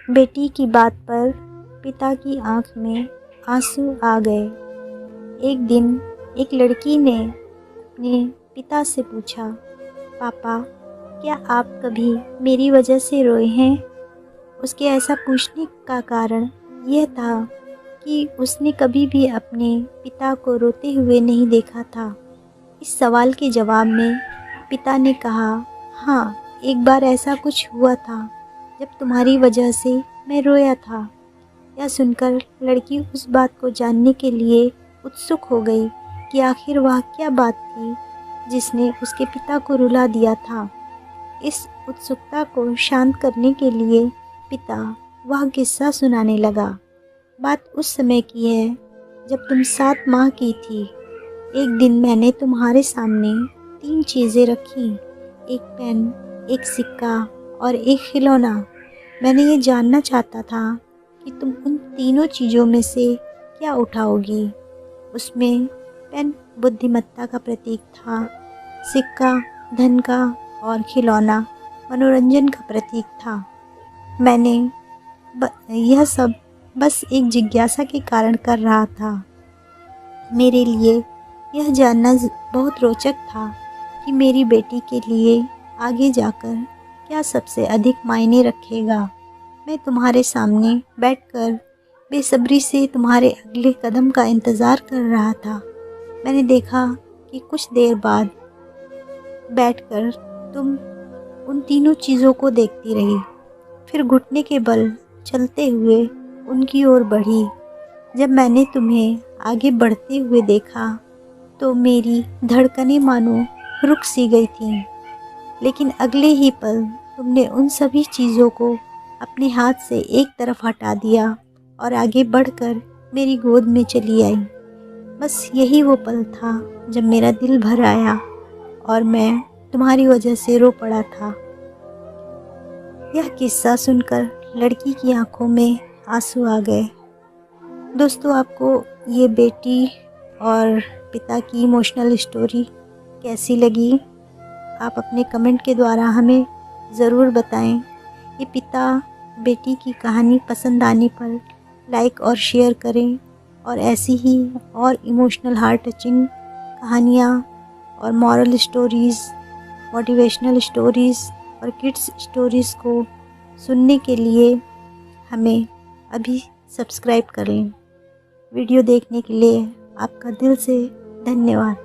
बेटी की बात पर पिता की आंख में आंसू आ गए। एक दिन एक लड़की ने अपने पिता से पूछा, पापा, क्या आप कभी मेरी वजह से रोए हैं? उसके ऐसा पूछने का कारण यह था कि उसने कभी भी अपने पिता को रोते हुए नहीं देखा था। इस सवाल के जवाब में पिता ने कहा, हाँ, एक बार ऐसा कुछ हुआ था जब तुम्हारी वजह से मैं रोया था। यह सुनकर लड़की उस बात को जानने के लिए उत्सुक हो गई कि आखिर वह क्या बात थी जिसने उसके पिता को रुला दिया था। इस उत्सुकता को शांत करने के लिए पिता वह किस्सा सुनाने लगा। बात उस समय की है जब तुम 7 माह की थी। एक दिन मैंने तुम्हारे सामने 3 चीज़ें रखी, एक पेन, एक सिक्का और एक खिलौना। मैंने ये जानना चाहता था कि तुम उन तीनों चीज़ों में से क्या उठाओगी। उसमें पेन बुद्धिमत्ता का प्रतीक था, सिक्का धन का और खिलौना मनोरंजन का प्रतीक था। मैंने यह सब बस एक जिज्ञासा के कारण कर रहा था। मेरे लिए यह जानना बहुत रोचक था कि मेरी बेटी के लिए आगे जाकर क्या सबसे अधिक मायने रखेगा। मैं तुम्हारे सामने बैठकर बेसब्री से तुम्हारे अगले कदम का इंतज़ार कर रहा था। मैंने देखा कि कुछ देर बाद बैठकर तुम उन तीनों चीज़ों को देखती रही, फिर घुटने के बल चलते हुए उनकी ओर बढ़ी। जब मैंने तुम्हें आगे बढ़ते हुए देखा तो मेरी धड़कनें मानो रुक सी गई थीं, लेकिन अगले ही पल तुमने उन सभी चीज़ों को अपने हाथ से एक तरफ हटा दिया और आगे बढ़कर मेरी गोद में चली आई। बस यही वो पल था जब मेरा दिल भर आया और मैं तुम्हारी वजह से रो पड़ा था। यह किस्सा सुनकर लड़की की आंखों में आंसू आ गए। दोस्तों, आपको ये बेटी और पिता की इमोशनल स्टोरी कैसी लगी? आप अपने कमेंट के द्वारा हमें ज़रूर बताएं। ये पिता बेटी की कहानी पसंद आने पर लाइक और शेयर करें और ऐसी ही और इमोशनल हार्ट टचिंग कहानियाँ और मॉरल स्टोरीज़, मोटिवेशनल स्टोरीज़ और किड्स स्टोरीज़ को सुनने के लिए हमें अभी सब्सक्राइब कर लें। वीडियो देखने के लिए आपका दिल से धन्यवाद।